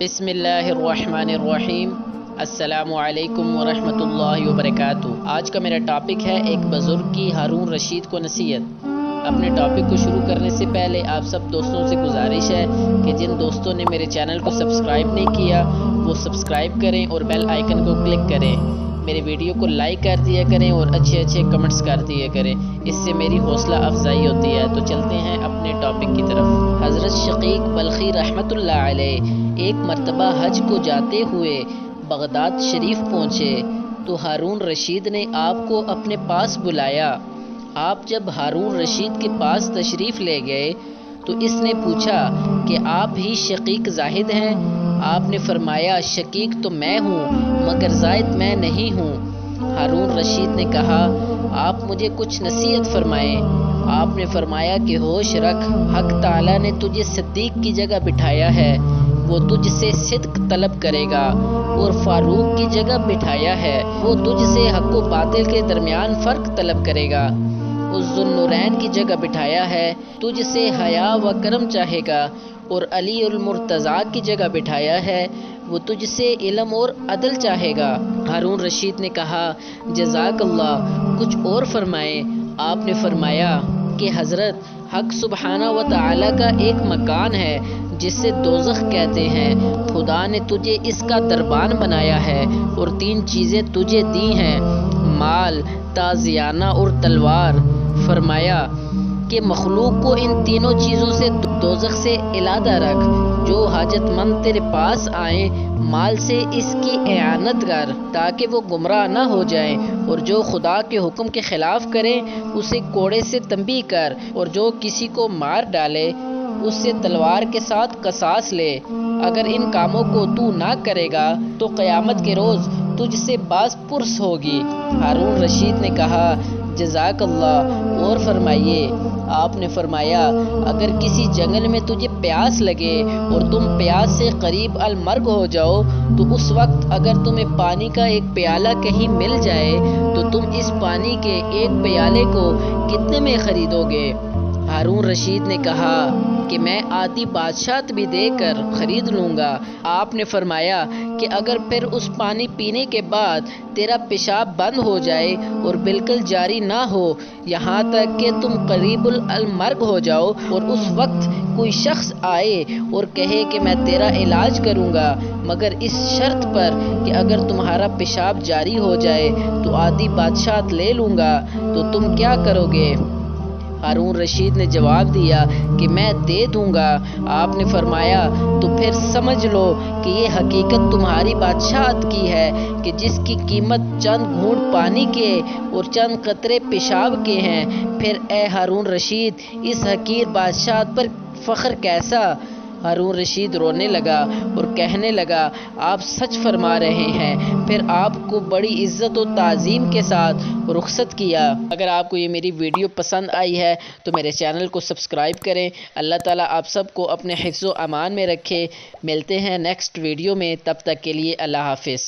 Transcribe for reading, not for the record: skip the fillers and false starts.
بسم اللہ الرحمن الرحیم۔ السلام علیکم ورحمۃ اللہ وبرکاتہ۔ آج کا میرا ٹاپک ہے ایک بزرگ کی ہارون رشید کو نصیحت۔ اپنے ٹاپک کو شروع کرنے سے پہلے آپ سب دوستوں سے گزارش ہے کہ جن دوستوں نے میرے چینل کو سبسکرائب نہیں کیا وہ سبسکرائب کریں اور بیل آئیکن کو کلک کریں۔ میرے ویڈیو کو لائک کر دیا کریں اور اچھے کمنٹس کر دیا کریں، اس سے میری حوصلہ افزائی ہوتی ہے۔ تو چلتے ہیں اپنے ٹاپک کی طرف۔ حضرت شقیق بلخی رحمۃ اللہ علیہ ایک مرتبہ حج کو جاتے ہوئے بغداد شریف پہنچے تو ہارون رشید نے آپ کو اپنے پاس بلایا۔ آپ جب ہارون رشید کے پاس تشریف لے گئے تو اس نے پوچھا کہ آپ ہی شقیق زاہد ہیں؟ آپ نے فرمایا شقیق تو میں ہوں مگر زاہد میں نہیں ہوں۔ ہارون رشید نے کہا آپ مجھے کچھ نصیحت فرمائیں۔ آپ نے فرمایا کہ ہوش رکھ، حق تعالیٰ نے تجھے صدیق کی جگہ بٹھایا ہے، وہ تجھ سے صدق طلب کرے گا، اور فاروق کی جگہ بٹھایا ہے، وہ تجھ سے حق و باطل کے درمیان فرق طلب کرے گا۔ اس ذوالنورین کی جگہ بٹھایا ہے، تجھ سے حیا و کرم چاہے گا، اور علی المرتضیٰ کی جگہ بٹھایا ہے، وہ تجھ سے علم اور عدل چاہے گا۔ ہارون رشید نے کہا جزاک اللہ، کچھ اور فرمائیں۔ آپ نے فرمایا کہ حضرت حق سبحانہ و تعالی کا ایک مکان ہے جس سے دوزخ کہتے ہیں، خدا نے تجھے اس کا دربان بنایا ہے اور 3 چیزیں تجھے دی ہیں، مال، تازیانہ اور تلوار۔ فرمایا کہ مخلوق کو ان تینوں چیزوں سے دوزخ سے علادہ رکھ، جو حاجت مند تیرے پاس آئیں مال سے اس کی اعانت کر تاکہ وہ گمراہ نہ ہو جائیں، اور جو خدا کے حکم کے خلاف کرے اسے کوڑے سے تنبیہ کر، اور جو کسی کو مار ڈالے اس سے تلوار کے ساتھ قصاص لے۔ اگر ان کاموں کو تو نہ کرے گا تو قیامت کے روز تجھ سے باز پرس ہوگی۔ ہارون رشید نے کہا جزاک اللہ، اور فرمائیے۔ آپ نے فرمایا اگر کسی جنگل میں تجھے پیاس لگے اور تم پیاس سے قریب المرگ ہو جاؤ تو اس وقت اگر تمہیں پانی کا ایک پیالہ کہیں مل جائے تو تم اس پانی کے ایک پیالے کو کتنے میں خریدو گے؟ ہارون رشید نے کہا کہ میں آدھی بادشاہت بھی دے کر خرید لوں گا۔ آپ نے فرمایا کہ اگر پھر اس پانی پینے کے بعد تیرا پیشاب بند ہو جائے اور بالکل جاری نہ ہو یہاں تک کہ تم قریب المرگ ہو جاؤ، اور اس وقت کوئی شخص آئے اور کہے کہ میں تیرا علاج کروں گا مگر اس شرط پر کہ اگر تمہارا پیشاب جاری ہو جائے تو آدھی بادشاہت لے لوں گا، تو تم کیا کرو گے؟ ہارون رشید نے جواب دیا کہ میں دے دوں گا۔ آپ نے فرمایا تو پھر سمجھ لو کہ یہ حقیقت تمہاری بادشاہت کی ہے کہ جس کی قیمت چند گھونٹ پانی کے اور چند قطرے پیشاب کے ہیں۔ پھر اے ہارون رشید اس حقیر بادشاہت پر فخر کیسا؟ ہارون رشید رونے لگا اور کہنے لگا آپ سچ فرما رہے ہیں۔ پھر آپ کو بڑی عزت و تعظیم کے ساتھ رخصت کیا۔ اگر آپ کو یہ میری ویڈیو پسند آئی ہے تو میرے چینل کو سبسکرائب کریں۔ اللہ تعالیٰ آپ سب کو اپنے حفظ و امان میں رکھے۔ ملتے ہیں نیکسٹ ویڈیو میں، تب تک کے لیے اللہ حافظ۔